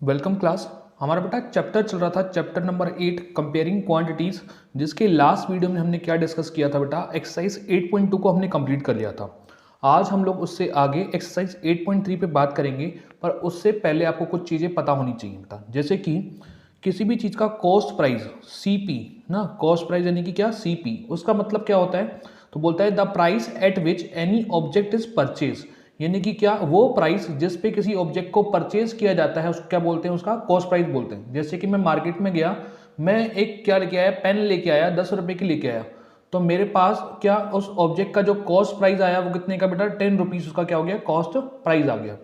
Welcome class. हमारा बेटा chapter चल रहा था, चैप्टर नंबर 8 कंपेयरिंग क्वांटिटीज, जिसके लास्ट वीडियो में हमने क्या डिस्कस किया था बेटा, एक्सरसाइज 8.2 को हमने कंप्लीट कर लिया था। आज हम लोग उससे आगे एक्सरसाइज 8.3 पे बात करेंगे, पर उससे पहले आपको कुछ चीज़ें पता होनी चाहिए बेटा, जैसे कि किसी भी चीज़ का कॉस्ट प्राइस सीपी ना, कॉस्ट प्राइस यानी कि क्या, सीपी, उसका मतलब क्या होता है, तो बोलता है the price at which any object is purchase, यानी कि क्या, वो प्राइस जिस पे किसी ऑब्जेक्ट को परचेज किया जाता है उसको क्या बोलते हैं, उसका कॉस्ट प्राइस बोलते हैं। जैसे कि मैं मार्केट में गया, मैं एक क्या लेके आया, पेन लेके आया, 10 रुपए की लेके आया, तो मेरे पास क्या उस ऑब्जेक्ट का जो कॉस्ट प्राइस आया वो कितने का बेटा, 10 रुपीज, उसका क्या हो गया, कॉस्ट प्राइस आ गया।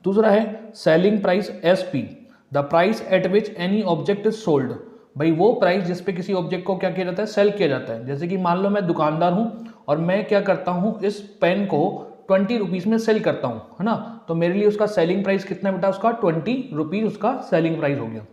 दूसरा है selling price SP, the price at which any object is sold, भाई वो प्राइस जिस पे किसी ऑब्जेक्ट को क्या किया जाता है, सेल किया जाता है। जैसे कि मान लो मैं दुकानदार हूं और मैं क्या करता हूं, इस पेन को 20 रुपीज में सेल करता हूं, है ना, तो मेरे लिए उसका सेलिंग प्राइस कितना बेटा, उसका 20 रुपीज उसका सेलिंग प्राइस हो गया।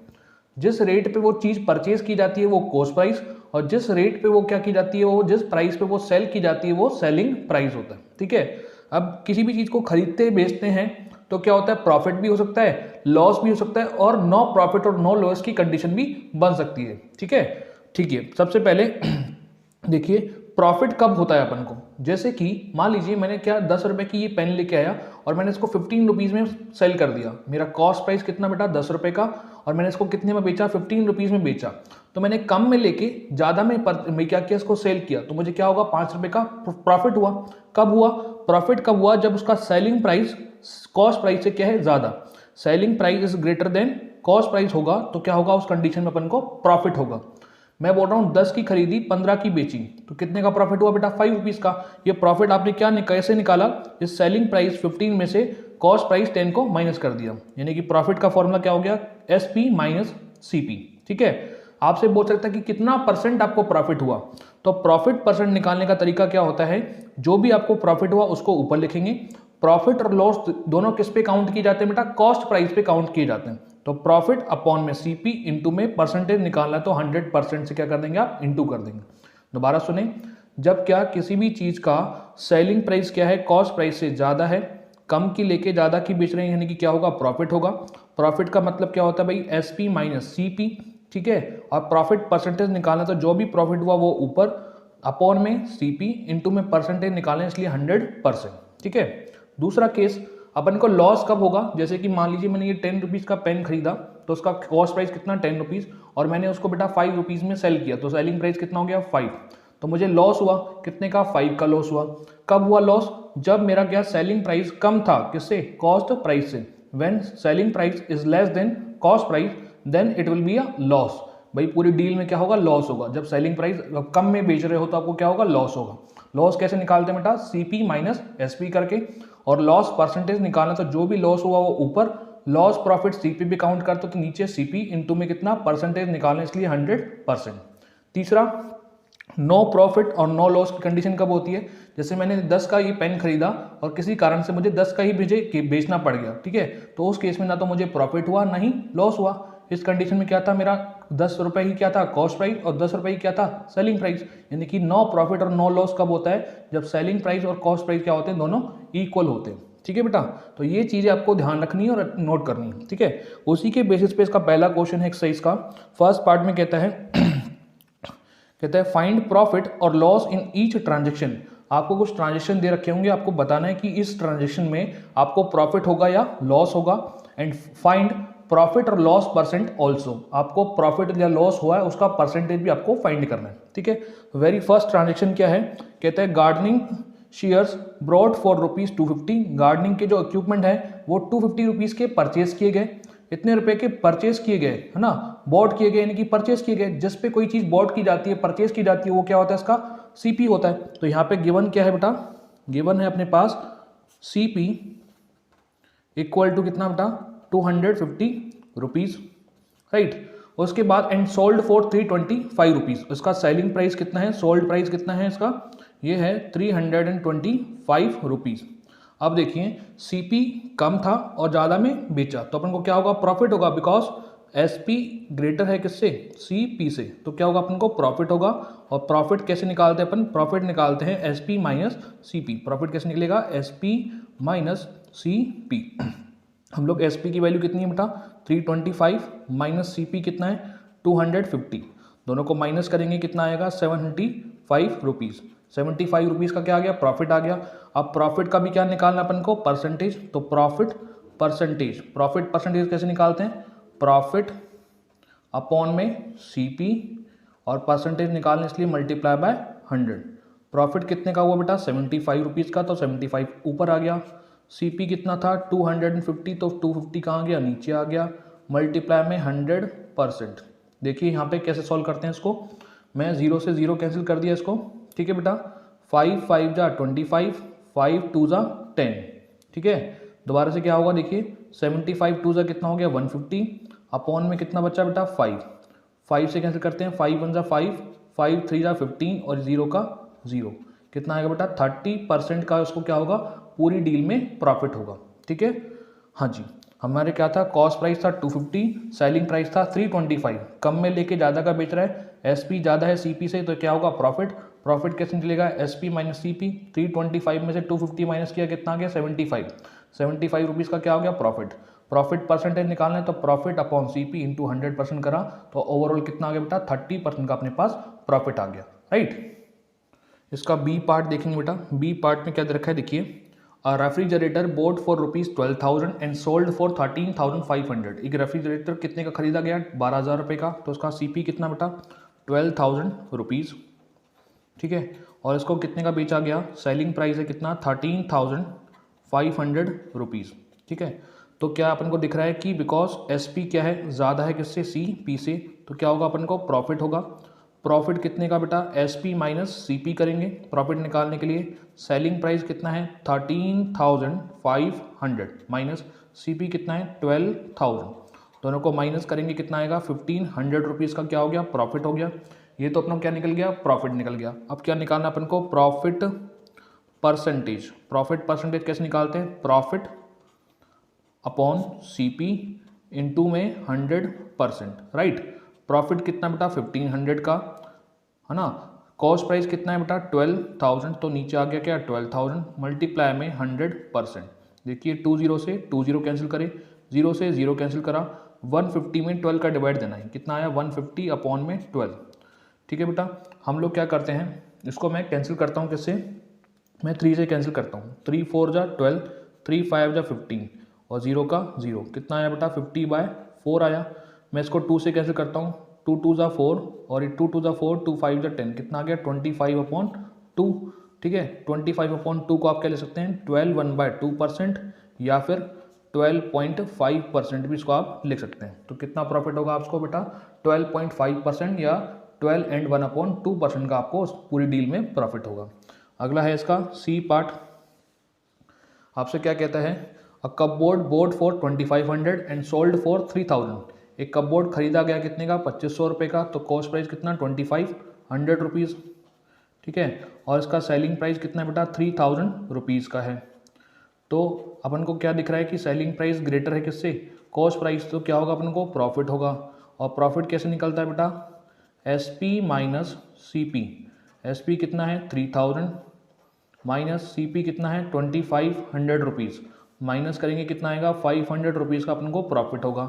जिस रेट पे वो चीज परचेज की जाती है वो कॉस्ट प्राइस, और जिस रेट पे वो क्या की जाती है, वो जिस प्राइस पे वो सेल की जाती है वो सेलिंग प्राइस होता है। ठीक है, अब किसी भी चीज को खरीदते बेचते हैं तो क्या होता है, प्रॉफिट भी हो सकता है, लॉस भी हो सकता है, और नो प्रॉफिट और नो लॉस की कंडीशन भी बन सकती है। ठीक है, सबसे पहले देखिए प्रॉफिट कब होता है अपन को। जैसे कि मान लीजिए मैंने क्या 10 रुपए की ये पेन लेके आया और मैंने इसको 15 रुपीज में सेल कर दिया। मेरा कॉस्ट प्राइस कितना बेटा, 10 रुपए का, और मैंने इसको कितने में बेचा, 15 रुपीज में बेचा। तो मैंने कम में लेके ज्यादा में मैं क्या किया, इसको सेल किया, तो मुझे क्या होगा, 5 रुपए का प्रॉफिट हुआ। कब हुआ प्रॉफिट, कब हुआ, जब उसका सेलिंग प्राइस कॉस्ट प्राइस से क्या है, ज्यादा, selling price is greater than cost price होगा, तो क्या होगा, उस कंडीशन में अपन को प्रॉफिट होगा। मैं बोल रहा हूं 10 की खरीदी, 15 की बेची, तो कितने का प्रॉफिट हुआ बेटा, 5 रुपीज का। ये प्रॉफिट आपने क्या कैसे निकाला, इस सेलिंग प्राइस 15 में से कॉस्ट प्राइस 10 को माइनस कर दिया, यानी कि प्रॉफिट का फॉर्मूला क्या हो गया, एसपी माइनस सीपी। ठीक है, आपसे बोल सकता है कि कितना परसेंट आपको प्रॉफिट हुआ, तो प्रॉफिट परसेंट निकालने का तरीका क्या होता है, जो भी आपको प्रॉफिट हुआ उसको ऊपर लिखेंगे। प्रॉफिट और लॉस दोनों किस पे काउंट किए जाते हैं बेटा, कॉस्ट प्राइस पे काउंट किए जाते हैं। तो प्रॉफिट अपॉन में सीपी इंटू में परसेंटेज निकालना है, तो 100% से क्या कर देंगे आप, इंटू कर देंगे। दोबारा सुने, जब क्या किसी भी चीज का सेलिंग प्राइस क्या है, कॉस्ट प्राइस से ज्यादा है, कम की लेके ज्यादा की बेच रहे हैं, यानी कि क्या होगा, प्रॉफिट होगा। प्रॉफिट का मतलब क्या होता है भाई, एसपी माइनस सीपी। ठीक है, और प्रॉफिट परसेंटेज निकालना, तो जो भी प्रॉफिट हुआ वो ऊपर, अपॉन में सीपी इंटू में परसेंटेज निकालना, इसलिए 100%। ठीक है, दूसरा केस, अपन को लॉस कब होगा, जैसे कि मान लीजिए मैंने ये 10 रुपीज का पेन खरीदा, तो उसका कॉस्ट प्राइस कितना, 10 रुपीज, और मैंने उसको बेटा 5 रुपीज में सेल किया, तो सेलिंग प्राइस कितना हो गया, 5, तो मुझे लॉस हुआ कितने का, 5 का लॉस हुआ। कब हुआ लॉस, जब मेरा क्या, सेलिंग प्राइस कम था किससे, कॉस्ट प्राइस से। When selling price is less than cost price then it will be a loss. भाई पूरी डील में क्या होगा, लॉस होगा। जब सेलिंग प्राइस कम में बेच रहे हो तो आपको क्या होगा, लॉस होगा। लॉस कैसे निकालते हैं बेटा, सीपी माइनस एसपी करके, और लॉस परसेंटेज निकालना, तो जो भी लॉस हुआ वो ऊपर, लॉस प्रॉफिट सीपी भी काउंट करते तो नीचे सीपी इंटू में कितना, परसेंटेज निकालना, इसलिए 100%। तीसरा, नो प्रॉफिट और नो लॉस की कंडीशन कब होती है, जैसे मैंने 10 का ये पेन खरीदा और किसी कारण से मुझे 10 का ही बेचना पड़ गया। ठीक है, तो उस केस में ना तो मुझे प्रॉफिट हुआ ना ही लॉस हुआ। इस कंडीशन में क्या था, मेरा 10 रुपए ही क्या था, कॉस्ट प्राइस, और 10 रुपए ही क्या था, सेलिंग प्राइस। यानी कि नो प्रॉफिट और नो लॉस कब होता है, जब सेलिंग प्राइस और कॉस्ट प्राइस क्या होते हैं, दोनों इक्वल होते हैं। ठीक है बेटा, तो ये चीजें आपको ध्यान रखनी है और नोट करनी है। ठीक है, उसी के बेसिस पे इसका पहला क्वेश्चन है एक्सरसाइज का। फर्स्ट पार्ट में कहता है फाइंड प्रॉफिट और लॉस इन ईच ट्रांजेक्शन। आपको कुछ ट्रांजेक्शन दे रखे होंगे, आपको बताना है कि इस ट्रांजेक्शन में आपको प्रॉफिट होगा या लॉस होगा। एंड फाइंड प्रॉफिट और लॉस परसेंट ऑल्सो, आपको प्रॉफिट या लॉस हुआ है उसका परसेंटेज भी आपको फाइंड करना है। ठीक है, वेरी फर्स्ट ट्रांजेक्शन क्या है, कहता है gardening shears bought for ₹250। Gardening के जो इक्विपमेंट है वो 250 रुपीज के परचेज किए गए। इतने रुपए के परचेज किए गए, है ना, बॉट किए गए, यानी कि परचेज किए गए। जिस पे कोई चीज बॉट की जाती है, परचेज की जाती है, वो क्या होता है, इसका सीपी होता है। तो यहाँ पे गिवन क्या है बेटा, गिवन है अपने पास सीपी इक्वल टू कितना बेटा, 250 रुपीज, राइट। उसके बाद एंड सोल्ड फॉर 325 रुपीज, इसका सेलिंग प्राइस कितना है, सोल्ड प्राइस कितना है इसका, ये है 325 रुपीज। अब देखिए सीपी कम था और ज्यादा में बेचा, तो अपन को क्या होगा, प्रॉफिट होगा, बिकॉज एसपी ग्रेटर है किससे, सीपी से, तो क्या होगा, अपन को प्रॉफिट होगा। और प्रॉफिट कैसे निकालते हैं अपन, प्रॉफिट निकालते हैं एसपी माइनस सीपी। प्रॉफिट कैसे निकलेगा, एसपी माइनस सीपी। हम लोग एस पी की वैल्यू कितनी है बेटा 325 माइनस सी पी कितना है 250, दोनों को माइनस करेंगे कितना आएगा 75 रुपीज़। 75 रुपीज़ का क्या आ गया प्रॉफिट आ गया। अब प्रॉफिट का भी क्या निकालना अपन को परसेंटेज, तो प्रॉफिट परसेंटेज कैसे निकालते हैं, प्रॉफिट अपॉन में सीपी और परसेंटेज निकालने इसलिए मल्टीप्लाई बाय 100। प्रॉफिट कितने का हुआ बेटा 75 रुपीज़ का, तो 75 ऊपर आ गया। सीपी कितना था 250, तो 250 कहाँ गया नीचे आ गया, मल्टीप्लाई में 100%। देखिए यहाँ पे कैसे सॉल्व करते हैं इसको, मैं 0 से 0 कैंसिल कर दिया इसको, ठीक है बेटा। 5 5 जा 25, 5 2 जा 10, ठीक है। दोबारा से क्या होगा देखिए 75 2 जा कितना हो गया 150, अपॉन में कितना बचा बेटा 5 से कैंसिल करते हैं, 5 1 जा 5, 5 3 जा 15 और 0 का 0, कितना आएगा बेटा 30% का उसको क्या होगा पूरी डील में प्रॉफिट होगा, ठीक है। हाँ जी, हमारे क्या था कॉस्ट प्राइस था 250, सेलिंग प्राइस था 325, कम में लेके ज़्यादा का बेच रहा है, एसपी ज़्यादा है सीपी से, तो क्या होगा प्रॉफिट कैसे निकलेगा एसपी माइनस सीपी। 325 में से 250 माइनस किया कितना आ गया 75 रुपीज़ का क्या हो गया प्रॉफिट परसेंटेज निकालना है, तो प्रॉफिट अपॉन सीपी इंटू 100% करा, तो ओवरऑल कितना आ गया बेटा 30% का अपने पास प्रॉफिट आ गया, राइट। इसका बी पार्ट देखेंगे बेटा, बी पार्ट में क्या दे रखा है देखिए, अ refrigerator boat for ₹12,000 and sold for 13,500। एक रेफ्रिजरेटर कितने का खरीदा गया 12,000 रुपये का, तो उसका सीपी कितना बेटा 12,000 रुपीज़, ठीक है। और इसको कितने का बेचा गया, सेलिंग प्राइस है कितना 13,500 रुपीज़, ठीक है। तो क्या अपन को दिख रहा है कि बिकॉज एस पी क्या है ज़्यादा है किससे सी पी से, तो क्या होगा अपन को प्रॉफिट होगा। प्रॉफिट कितने का बेटा S P minus C P करेंगे प्रॉफिट निकालने के लिए, सेलिंग प्राइस कितना है 13,500 माइनस सी पी कितना है 12,000, दोनों को माइनस करेंगे कितना आएगा 1,500 रुपीज़ का क्या हो गया प्रॉफिट हो गया। ये तो अपना क्या निकल गया प्रॉफिट निकल गया। अब क्या निकालना अपन को प्रॉफिट परसेंटेज कैसे निकालते हैं, profit upon C P into में 100%, राइट। प्रॉफिट कितना बेटा 1,500 का है ना, कॉस्ट प्राइस कितना है बेटा 12,000, तो नीचे आ गया क्या 12,000 मल्टीप्लाई में 100%। देखिए 20 से 20 कैंसिल करे, 0 से 0 कैंसिल करा, 150 में 12 का डिवाइड देना है, कितना आया 150 अपॉन में 12, ठीक है बेटा। हम लोग क्या करते हैं इसको मैं कैंसिल करता हूँ किससे, मैं 3 से कैंसिल करता हूँ, 3 4 जा 12, 3 5 जा 15 और 0 का 0, कितना आया बेटा 50/4 आया। मैं इसको 2 से कैंसिल करता हूँ, 2 2 जा 4 और 2 2 जा 4, 2 5 जा 10, कितना आ गया 25/2, ठीक है। 25/2 को आप क्या ले सकते हैं 12 1/2% या फिर 12.5% भी इसको आप लिख सकते हैं। तो कितना प्रॉफिट होगा आपको बेटा 12.5% या 12 and 1/2% का आपको पूरी डील में प्रॉफिट होगा। अगला है इसका सी पार्ट, आपसे क्या कहता है, a cupboard bought for 2500 and sold for 3000। एक कपबोर्ड खरीदा गया कितने का 2500 रुपये का, तो कॉस्ट प्राइस कितना 2500 रुपीज़, ठीक है। और इसका सेलिंग प्राइस कितना बेटा 3000 रुपीज़ का है। तो अपन को क्या दिख रहा है कि सेलिंग प्राइस ग्रेटर है किससे कॉस्ट प्राइस, तो क्या होगा अपन को प्रॉफिट होगा। और प्रॉफिट कैसे निकलता है बेटा S P minus C P, S P कितना है 3000 माइनस सी पी कितना है 2500 रुपीज़, माइनस करेंगे कितना आएगा 500 रुपीज़ का अपन को प्रॉफिट होगा।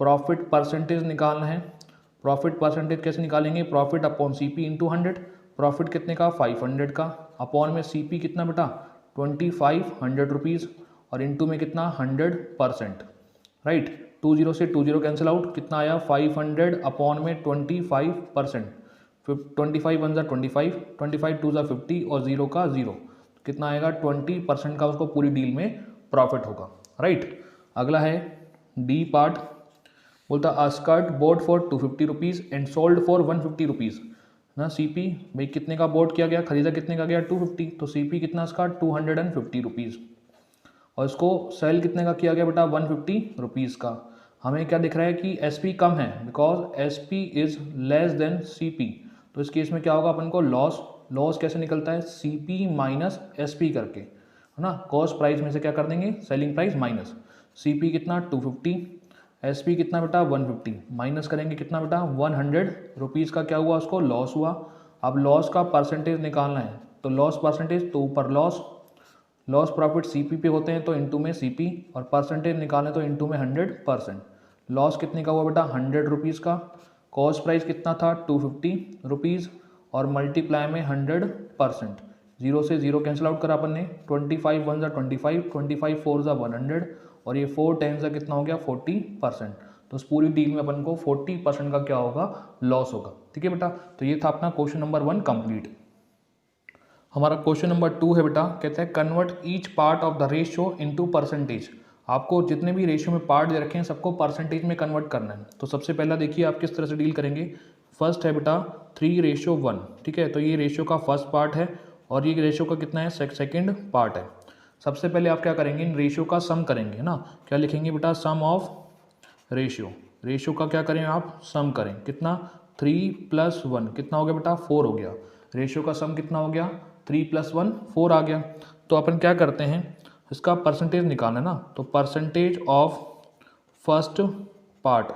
प्रॉफिट परसेंटेज निकालना है, प्रॉफिट परसेंटेज कैसे निकालेंगे, profit upon C P into 100, profit कितने का 500 का, अपॉन में सी पी कितना बेटा 2500 रुपीज़ और इंटू में कितना 100%, राइट। 20 से 20 कैंसिल आउट, कितना आया 500 अपॉन में 25%, 25 1 जा 25, 25 2 जा 50 और 0 का 0, कितना आएगा 20% का उसको पूरी डील में प्रॉफिट होगा, राइट। अगला है डी पार्ट, बोलता a skirt bought for 250 rupees and sold for 150 rupees ना। सीपी भाई कितने का बोर्ड किया गया, खरीदा कितने का गया 250, तो सीपी कितना इसका 250 रुपीज़ और इसको सेल कितने का किया गया बेटा 150 रुपीज़ का। हमें क्या दिख रहा है कि एसपी कम है because SP is less than CP, तो इस केस में क्या होगा अपन को लॉस कैसे निकलता है सीपी माइनस एसपी करके, है ना। कॉस्ट प्राइस में से क्या कर देंगे सेलिंग प्राइस माइनस, सीपी कितना 250, एसपी कितना बेटा 150, माइनस करेंगे कितना बेटा 100 रुपीज़ का क्या हुआ उसको लॉस हुआ। अब लॉस का परसेंटेज निकालना है, तो लॉस परसेंटेज तो ऊपर लॉस लॉस प्रॉफिट सीपी पे होते हैं तो इनटू में सीपी, और परसेंटेज निकालें तो इनटू में 100%। लॉस कितने का हुआ बेटा 100 रुपीज़ का, कॉस्ट प्राइस कितना था 250 रुपीज़, और मल्टीप्लाई में 100%। जीरो से जीरो कैंसिल आउट करा अपन ने, 25 वन ज़ा 25, 25 फोर ज़ा 100, और ये 4 10 ज़ा कितना हो गया 40%। तो उस पूरी डील में अपन को 40% का क्या होगा लॉस होगा। ठीक है बेटा, तो ये था अपना क्वेश्चन नंबर 1 कंप्लीट। हमारा क्वेश्चन नंबर 2 है बेटा, कहते हैं convert each part of the ratio into percentage. आपको जितने भी रेशियो में पार्ट दे रखे हैं सबको परसेंटेज में कन्वर्ट करना है। तो सबसे पहला देखिए आप किस तरह से डील करेंगे। फर्स्ट है बेटा 3:1, ठीक है, तो ये रेशियो का फर्स्ट पार्ट है, और ये रेशियो का कितना है सेकंड पार्ट है। सबसे पहले आप क्या करेंगे, इन रेशियो का सम करेंगे ना। क्या लिखेंगे बेटा, सम ऑफ रेशियो। रेशियो का क्या करें आप, सम करें। कितना 3 + 1 कितना हो गया बेटा 4 हो गया। रेशियो का सम कितना हो गया 3 + 1 4 आ गया। तो अपन क्या करते हैं, इसका परसेंटेज निकालना है ना। तो percentage of first part,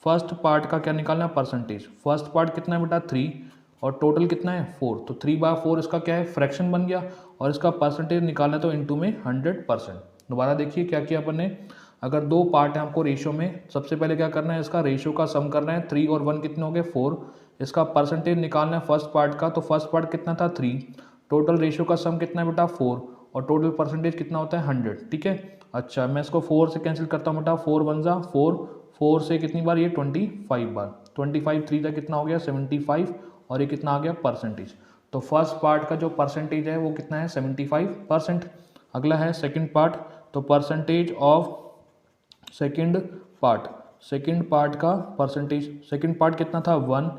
first part का क्या निकालना है परसेंटेज। फर्स्ट पार्ट कितना है बेटा 3, और टोटल कितना है 4, तो 3/4 इसका क्या है फ्रैक्शन बन गया, और इसका परसेंटेज निकालना है तो इनटू में 100%। दोबारा देखिए क्या किया अपन ने, अगर दो पार्ट है आपको रेशियो में, सबसे पहले क्या करना है, इसका रेशियो का सम करना है। 3 और 1 कितने हो गए 4, इसका परसेंटेज निकालना है फर्स्ट पार्ट का। तो फर्स्ट पार्ट कितना था 3, टोटल रेशियो का सम कितना है बेटा 4, और टोटल परसेंटेज कितना होता है 100। ठीक है, अच्छा मैं इसको 4 से कैंसिल करता हूँ बेटा, 4 1 ज़ा 4, 4 से कितनी बार ये 25 बार, 25 3 ज़ा कितना हो गया 75, और ये कितना आ गया परसेंटेज। तो फर्स्ट पार्ट का जो परसेंटेज है वो कितना है 75%। अगला है सेकंड पार्ट, तो percentage of second part, second part का परसेंटेज, सेकंड पार्ट कितना था 1,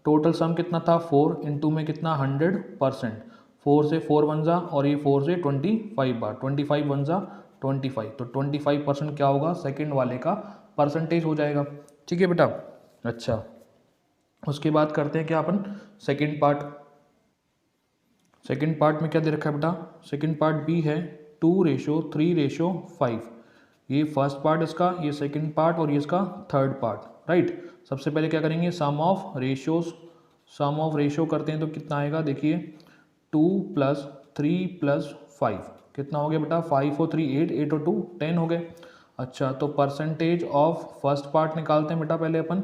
टोटल सम कितना था 4, इनटू में कितना 100%। 4 से 4 1 ज़ा, और ये 4 से 25 बार, 25 1 ज़ा 25, तो 25% क्या होगा सेकंड वाले का परसेंटेज हो जाएगा। ठीक है बेटा, अच्छा उसके बाद करते हैं क्या अपन सेकंड पार्ट। सेकंड पार्ट में क्या दे रखा है बेटा, सेकंड पार्ट बी है 2:3:5। ये फर्स्ट पार्ट इसका, ये सेकंड पार्ट, और ये इसका थर्ड पार्ट। राइट, सबसे पहले क्या करेंगे sum of ratios, sum of ratio करते हैं तो कितना आएगा देखिए 2 + 3 + 5 कितना हो गया बेटा 5 और 3 8, 8 और 2 10 हो गए। अच्छा तो परसेंटेज ऑफ फर्स्ट पार्ट निकालते हैं बेटा पहले अपन,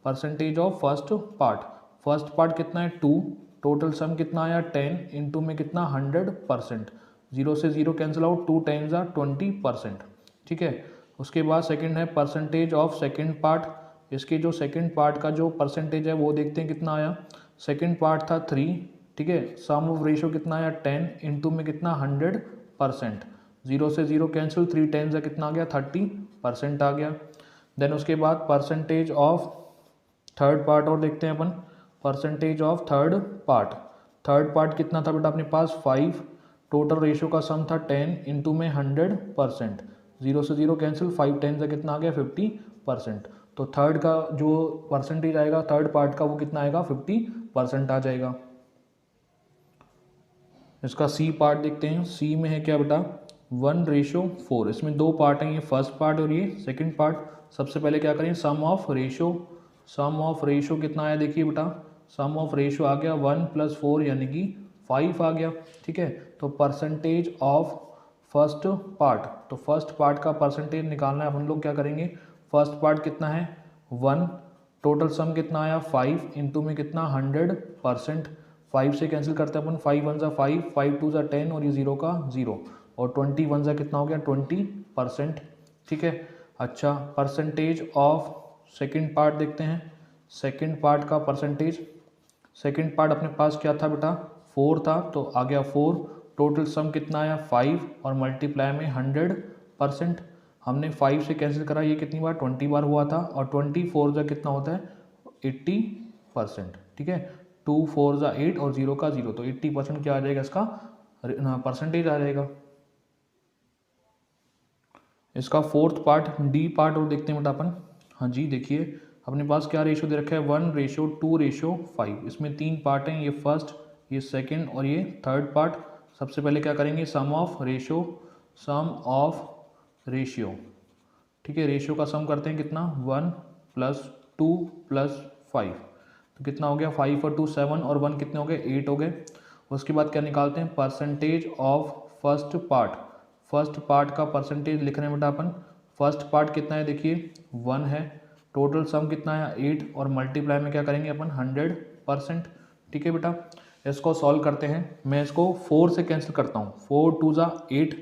percentage of first part. First part कितना है 2, टोटल सम कितना आया 10, इनटू में कितना 100%। जीरो से जीरो कैंसिल आउट, 2 10 ज़ा 20%। ठीक है, उसके बाद सेकंड है परसेंटेज ऑफ सेकंड पार्ट। इसके जो सेकंड पार्ट का जो परसेंटेज है वो देखते हैं कितना आया। सेकंड पार्ट था 3, ठीक है, सम ऑफ रेशियो कितना आया 10, इनटू में कितना 100%। जीरो से जीरो कैंसिल, 3 10 ज़ा कितना आ गया 30% आ गया। देन उसके बाद परसेंटेज ऑफ थर्ड पार्ट और देखते हैं अपन, percentage of third part. Third part कितना था बेटा अपने पास 5, टोटल रेशियो का सम था 10, इनटू में 100%। जीरो से जीरो कैंसिल, 5 10 से कितना आ गया 50%। तो थर्ड का जो परसेंटेज आएगा थर्ड पार्ट का वो कितना आएगा 50% आ जाएगा। इसका सी पार्ट देखते हैं, सी में है क्या बेटा 1:4। इसमें दो पार्ट हैं, ये फर्स्ट पार्ट और ये सेकंड पार्ट। सबसे पहले क्या करें sum of ratio, sum of ratio कितना आया देखिए बेटा, सम ऑफ रेशियो आ गया 1 + 4 यानी कि 5 आ गया। ठीक है, तो परसेंटेज ऑफ फर्स्ट पार्ट, तो फर्स्ट पार्ट का परसेंटेज निकालना है अपन लोग। क्या करेंगे, फर्स्ट पार्ट कितना है 1, टोटल सम कितना आया 5, इनटू में कितना 100%। 5 से कैंसिल करते हैं अपन, 5 1 ज़ा 5, 5 2 ज़ा 10, और ये 0 का 0, और 21 ज़ा कितना हो गया 20%। ठीक है, अच्छा परसेंटेज ऑफ सेकंड पार्ट देखते हैं, सेकंड पार्ट का परसेंटेज। सेकंड पार्ट अपने पास क्या था बेटा 4 था, तो आ गया 4, टोटल सम कितना आया 5, और मल्टीप्लाई में 100%। हमने 5 से कैंसिल करा, ये कितनी बार 20 बार हुआ था, और 24 ज़ा कितना होता है 80%। ठीक है, 2 4 ज़ा 8 और 0 का 0, तो 80% क्या आ जाएगा इसका परसेंटेज आ जाएगा। इसका फोर्थ पार्ट डी पार्ट और देखते हैं बेटा अपन। हाँ जी देखिए अपने पास क्या रेशियो दे रखा है 1:2:5। इसमें 3 पार्ट हैं, ये फर्स्ट, ये सेकंड और ये थर्ड पार्ट। सबसे पहले क्या करेंगे sum of ratio, sum of ratio. ठीक है, रेशियो का सम करते हैं कितना 1 + 2 + 5, तो कितना हो गया 5 और 2 7, और 1 कितने हो गए 8 हो गए। उसके बाद क्या निकालते हैं परसेंटेज ऑफ फर्स्ट पार्ट का परसेंटेज लिख रहे हैं बेटा अपन। फर्स्ट पार्ट कितना है देखिए 1 है, टोटल सम कितना है 8 और मल्टीप्लाई में क्या करेंगे अपन 100%। ठीक है बेटा, इसको सॉल्व करते हैं। मैं इसको 4 से कैंसिल करता हूँ, 4 2 ज़ा 8,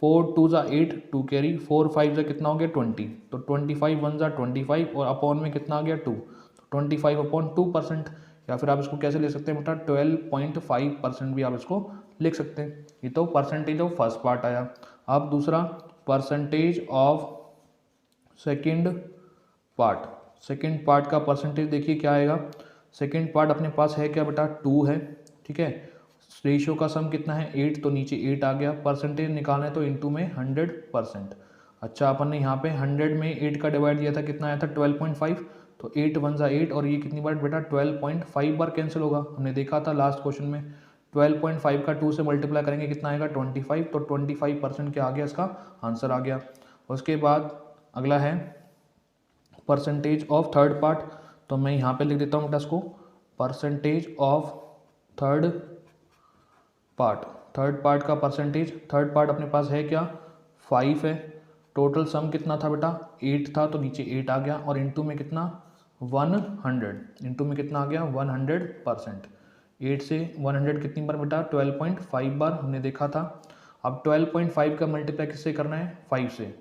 4 2 ज़ा 8, 2 कैरी, 4 5 ज़ा कितना हो गया 20, तो 25 1 ज़ा 25 और अपॉन में कितना आ गया 2, तो 25/2%। या फिर आप इसको कैसे ले सकते हैं बेटा 12.5% भी आप इसको लिख सकते हैं। ये तो परसेंटेज ऑफ फर्स्ट पार्ट आया। अब दूसरा परसेंटेज ऑफ सेकंड पार्ट का परसेंटेज देखिए क्या आएगा। सेकंड पार्ट अपने पास है क्या बेटा 2 है। ठीक है, रेशियो का सम कितना है 8, तो नीचे 8 आ गया। परसेंटेज निकालना है तो इनटू में 100%। अच्छा, अपन ने यहाँ पे 100 में 8 का डिवाइड दिया था, कितना आया था 12.5, तो 8 1 ज़ा 8 और ये कितनी बार बेटा 12.5 बार कैंसिल होगा। हमने देखा था लास्ट क्वेश्चन में 12.5 का 2 से मल्टीप्लाई करेंगे कितना आएगा 25, तो 25% क्या आ गया, इसका आंसर आ गया। उसके बाद अगला है परसेंटेज ऑफ थर्ड पार्ट, तो मैं यहाँ पे लिख देता हूँ बेटा इसको परसेंटेज ऑफ थर्ड पार्ट का परसेंटेज। थर्ड पार्ट अपने पास है क्या 5 है, टोटल सम कितना था बेटा 8 था, तो नीचे 8 आ गया और इनटू में कितना 100, इनटू में कितना आ गया 100%। 8 से 100 कितनी बार बेटा 12.5 बार हमने देखा था। अब 12.5 का मल्टीप्लाई किससे करना है 5 से।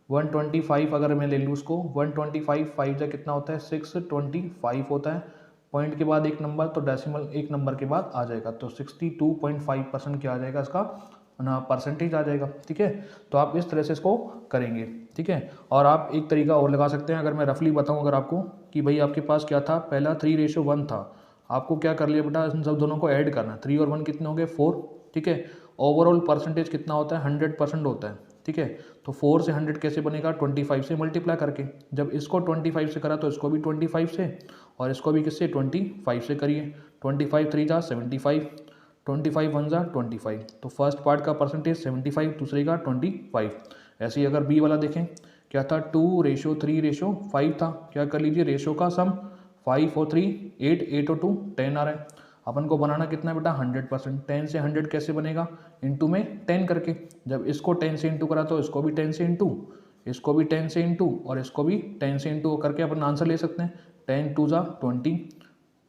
125 अगर मैं ले लूँ उसको 125 5 जा कितना होता है 625 होता है, पॉइंट के बाद एक नंबर, तो डेसिमल एक नंबर के बाद आ जाएगा, तो 62.5% क्या आ जाएगा इसका ना परसेंटेज आ जाएगा। ठीक है, तो आप इस तरह से इसको करेंगे। ठीक है, और आप एक तरीका और लगा सकते हैं, अगर मैं रफली बताऊं अगर आपको कि भाई आपके पास क्या था, पहला 3:1 था, आपको क्या कर लिया बेटा इन सब दोनों को ऐड करना है। 3 और 1 कितने हो गए 4। ठीक है, ओवरऑल परसेंटेज कितना होता है 100% होता है। ठीक है, तो 4 से 100 कैसे बनेगा 25 से मल्टीप्लाई करके। जब इसको 25 से करा तो इसको भी 25 से और इसको भी किससे 25 से करिए। 25 3 जा 75, 25 1 जा 25, तो फर्स्ट पार्ट का परसेंटेज 75, दूसरे का 25। ऐसे ही अगर बी वाला देखें क्या था 2:3:5 था, क्या कर लीजिए रेशो का सम 5 और 3 8, 8 और 2 10 आ रहा है। अपन को बनाना कितना है बेटा 100%। 10 से 100 कैसे बनेगा इनटू में 10 करके। जब इसको 10 से इंटू करा तो इसको भी 10 से इंटू, इसको भी 10 से इंटू और इसको भी 10 से इंटू करके अपन आंसर ले सकते हैं। 10 2 जा 20,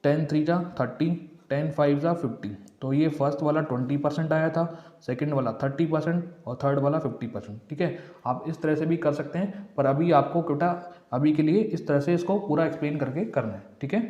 10 3 जा 30, 10 5 जा 50। तो ये फर्स्ट वाला 20% आया था, सेकंड वाला 30% और थर्ड वाला 50%। ठीक है, आप इस तरह से भी कर सकते हैं, पर अभी आपको बेटा अभी के लिए इस तरह से इसको पूरा एक्सप्लेन करके करना है। ठीक है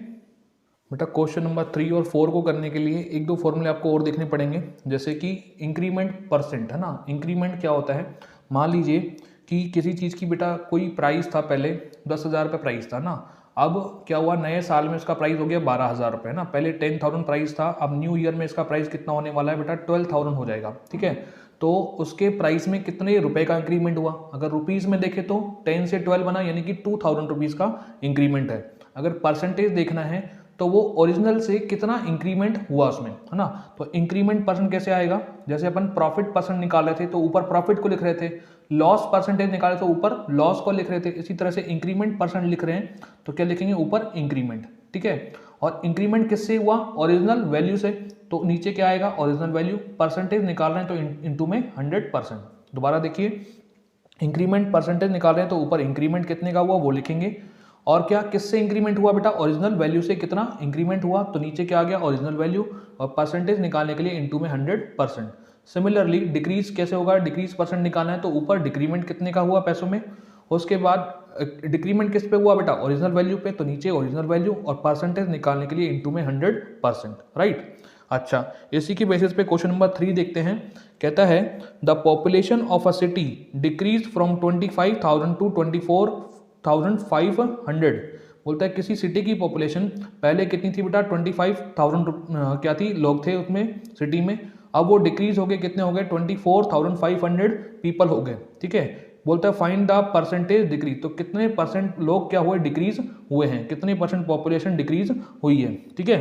बेटा, क्वेश्चन नंबर 3 और 4 को करने के लिए एक दो फॉर्मूले आपको और देखने पड़ेंगे, जैसे कि इंक्रीमेंट परसेंट है ना। इंक्रीमेंट क्या होता है, मान लीजिए कि किसी चीज़ की बेटा कोई प्राइस था, पहले 10,000 रुपये प्राइस था ना, अब क्या हुआ नए साल में इसका प्राइस हो गया 12,000 रुपये ना। पहले 10,000 प्राइस था, अब न्यू ईयर में इसका प्राइस कितना होने वाला है बेटा 12,000 हो जाएगा। ठीक है, तो उसके प्राइस में कितने रुपए का इंक्रीमेंट हुआ, अगर रुपीज़ में देखें तो 10 से 12 बना, यानी कि 2,000 रुपीज़ का इंक्रीमेंट है। अगर परसेंटेज देखना है तो वो ओरिजिनल से कितना इंक्रीमेंट हुआ उसमें, है ना। तो इंक्रीमेंट परसेंट कैसे आएगा, जैसे अपन प्रॉफिट परसेंट निकाल रहे थे तो ऊपर प्रॉफिट को लिख रहे थे, लॉस परसेंटेज निकाले तो ऊपर लॉस को लिख रहे थे, इसी तरह से इंक्रीमेंट परसेंट लिख रहे हैं तो क्या लिखेंगे ऊपर इंक्रीमेंट। ठीक है, और इंक्रीमेंट किससे हुआ ओरिजिनल वैल्यू से, तो नीचे क्या आएगा ओरिजिनल वैल्यू। परसेंटेज निकाल रहे हैं तो इनटू में 100%। दोबारा देखिए, इंक्रीमेंट परसेंटेज निकाल रहे हैं तो ऊपर इंक्रीमेंट कितने का हुआ वो लिखेंगे, और क्या किससे इंक्रीमेंट हुआ बेटा ओरिजिनल वैल्यू से कितना इंक्रीमेंट हुआ, तो नीचे क्या आ गया ओरिजिनल वैल्यू, और परसेंटेज निकालने के लिए इनटू में 100%। सिमिलरली डिक्रीज कैसे होगा, डिक्रीज परसेंट निकालना है तो ऊपर डिक्रीमेंट कितने का हुआ पैसों में, उसके बाद डिक्रीमेंट किस पे हुआ बेटा ओरिजिनल वैल्यू पे, तो नीचे ओरिजिनल वैल्यू और परसेंटेज निकालने के लिए इनटू में 100%। राइट, अच्छा इसी की बेसिस पे क्वेश्चन नंबर 3 देखते हैं। कहता है the population of a city decrease from 25,000 to 24,500। बोलता है किसी सिटी की पॉपुलेशन पहले कितनी थी बेटा 25,000 क्या थी लोग थे उसमें सिटी में, अब वो डिक्रीज हो गए, कितने हो गए 24,500 पीपल हो गए। ठीक है, बोलता है फाइंड द परसेंटेज डिक्रीज, तो कितने परसेंट लोग क्या हुए डिक्रीज हुए हैं, कितने परसेंट पॉपुलेशन डिक्रीज हुई है। ठीक है,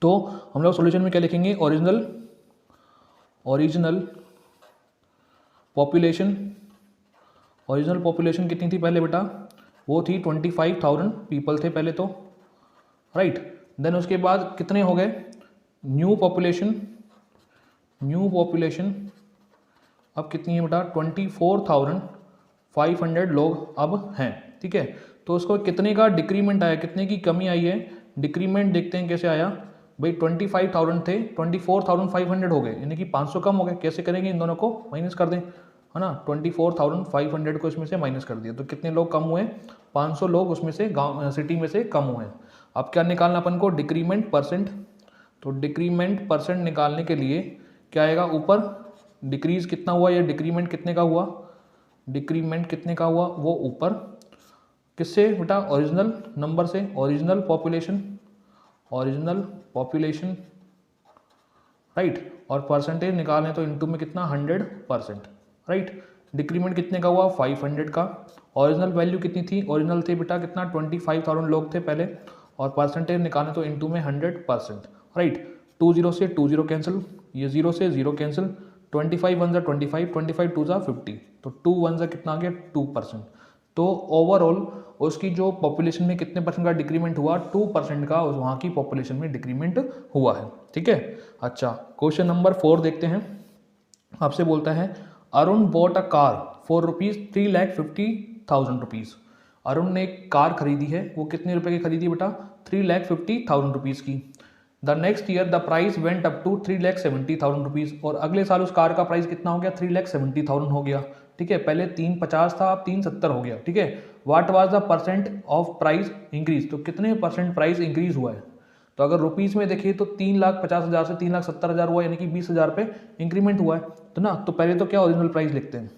तो हम लोग सॉल्यूशन में क्या लिखेंगे ओरिजिनल पॉपुलेशन कितनी थी पहले बेटा, वो थी 25,000 पीपल थे पहले तो। राइट, देन उसके बाद कितने हो गए न्यू पॉपुलेशन अब कितनी है बेटा 24,500 लोग अब हैं, ठीक है। तो उसको कितने का डिक्रीमेंट आया, कितने की कमी आई है, डिक्रीमेंट देखते हैं कैसे आया भाई। 25,000 थे 24,500 हो गए, यानी कि 500 कम हो गए। कैसे करेंगे, इन दोनों को माइनस कर दें, है ना। 24,500 को इसमें से माइनस कर दिया तो कितने लोग कम हुए, 500 लोग उसमें से गाँव सिटी में से कम हुए। अब क्या निकालना अपन को, डिक्रीमेंट परसेंट। तो डिक्रीमेंट परसेंट निकालने के लिए क्या आएगा, ऊपर डिक्रीज कितना हुआ या डिक्रीमेंट कितने का हुआ, डिक्रीमेंट कितने का हुआ वो ऊपर किससे बेटा, ओरिजिनल नंबर से, ओरिजिनल पॉपुलेशन राइट। और परसेंटेज निकालें तो इनटू में कितना 100%, राइट। डिक्रीमेंट कितने का हुआ 500 का। ओरिजिनल वैल्यू कितनी थी, ओरिजिनल थे बेटा कितना 25,000 लोग थे पहले, और परसेंटेज निकालें तो इनटू में 100%, राइट। 2 0 से 2 0 कैंसिल, ये 0 से 0 कैंसिल, 25 1 जा 25, 25 2 जा 50, तो 2 1 जा कितना आ गया 2%। तो ओवरऑल उसकी जो पॉपुलेशन में कितने परसेंट का डिक्रीमेंट हुआ, 2% का वहाँ की पॉपुलेशन में डिक्रीमेंट हुआ है, ठीक है। अच्छा, क्वेश्चन नंबर 4 देखते हैं। आपसे बोलता है Arun bought a car for ₹3,50,000। Arun ने एक कार खरीदी है, वो कितने रुपए की खरीदी बेटा, 3,50,000 रुपीज़ की। The next year the price went up to 3,70,000 rupees, और अगले साल उस कार का प्राइस कितना हो गया 3,70,000 हो गया, ठीक है। पहले 350 था, अब 370 हो गया, ठीक है। What was the percent of price increase, तो कितने परसेंट प्राइस इंक्रीज हुआ है। तो अगर रुपीज़ में देखिए तो 3,50,000 से 3,70,000 हुआ, यानी कि 20,000 पे इंक्रीमेंट हुआ है, तो ना। तो पहले तो क्या ओरिजिनल प्राइस लिखते हैं,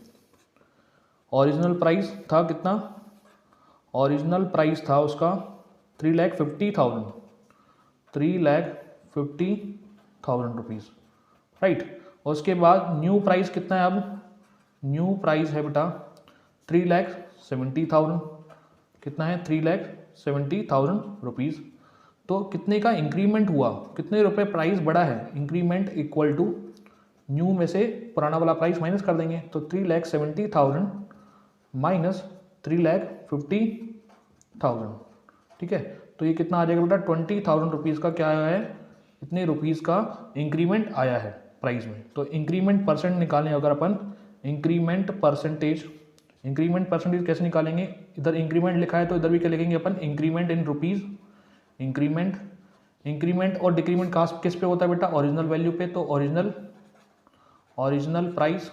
ओरिजिनल प्राइस था कितना, ओरिजिनल प्राइस था उसका 3,50,000 रुपीज़, राइट। और उसके बाद न्यू प्राइस कितना है, अब न्यू प्राइस है बेटा 3,70,000, कितना है 3,70,000 रुपीज़। तो कितने का इंक्रीमेंट हुआ, कितने रुपए प्राइस बढ़ा है, इंक्रीमेंट इक्वल टू न्यू में से पुराना वाला प्राइस माइनस कर देंगे, तो 3,70,000 माइनस 3,50,000, ठीक है। तो ये कितना आ जाएगा बेटा 20,000 रुपीज़ का क्या आया है, इतने रुपीज़ का इंक्रीमेंट आया है प्राइस में। तो इंक्रीमेंट परसेंट निकालें अगर अपन, इंक्रीमेंट परसेंटेज कैसे निकालेंगे, इधर इंक्रीमेंट लिखा है तो इधर भी क्या लिखेंगे अपन, इंक्रीमेंट इन रुपीज़। इंक्रीमेंट और डिक्रीमेंट किस पे होता है बेटा, ओरिजिनल वैल्यू पे, तो ओरिजिनल प्राइस,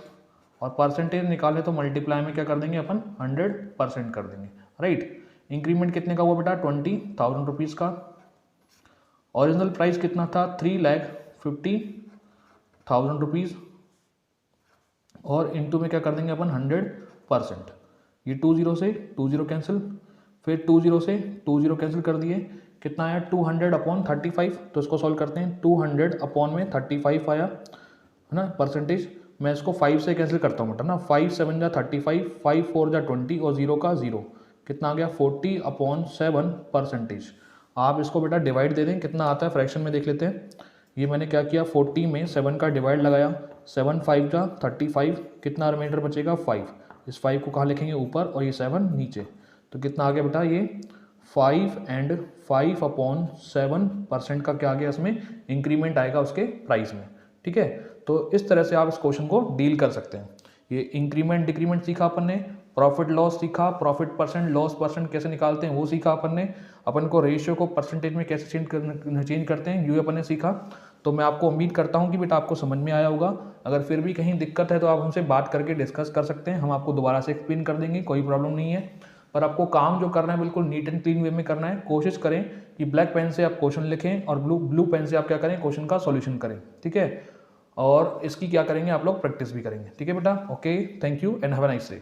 और परसेंटेज निकाले तो मल्टीप्लाई में क्या कर देंगे अपन 100% कर देंगे, राइट। इंक्रीमेंट कितने का हुआ बेटा 20,000 रुपीज़ का, ओरिजिनल प्राइस कितना था 3,50,000 रुपीज़, और इनटू में क्या कर देंगे अपन 100%। ये 2 0 से 2 0 कैंसिल, फिर 2 0 से 2 0 कैंसिल कर दिए, कितना आया 200/35। तो इसको सॉल्व करते हैं, 200/35 आया, है ना। परसेंटेज मैं इसको 5 से कैंसिल करता हूँ बेटा ना, 5 7 जा 35, 5 4 जा 20, और 0 का 0, कितना आ गया 40/7%। आप इसको बेटा डिवाइड दे दें, कितना आता है फ्रैक्शन में देख लेते हैं। ये मैंने क्या किया, 40 में 7 का डिवाइड लगाया, 7 5 जा 35, कितना रिमाइंडर बचेगा 5। इस 5 को कहाँ लिखेंगे ऊपर, और ये 7 नीचे, तो कितना आ गया बेटा ये 5 एंड 5/7% का क्या आ गया, इसमें इंक्रीमेंट आएगा उसके प्राइस में, ठीक है। तो इस तरह से आप इस क्वेश्चन को डील कर सकते हैं। ये इंक्रीमेंट डिक्रीमेंट सीखा अपन ने, प्रॉफिट लॉस सीखा, प्रॉफिट परसेंट लॉस परसेंट कैसे निकालते हैं वो सीखा अपन ने, अपन को रेशियो को परसेंटेज में कैसे चेंज करते हैं ये अपन ने सीखा। तो मैं आपको उम्मीद करता हूँ कि बेटा आपको समझ में आया होगा। अगर फिर भी कहीं दिक्कत है तो आप हमसे बात करके डिस्कस कर सकते हैं, हम आपको दोबारा से एक्सप्लेन कर देंगे, कोई प्रॉब्लम नहीं है। पर आपको काम जो करना है बिल्कुल नीट एंड क्लीन वे में करना है। कोशिश करें कि ब्लैक पेन से आप क्वेश्चन लिखें और ब्लू पेन से आप क्या करें, क्वेश्चन का सॉल्यूशन करें, ठीक है। और इसकी क्या करेंगे आप लोग, प्रैक्टिस भी करेंगे, ठीक है बेटा। Okay, thank you and have a nice day.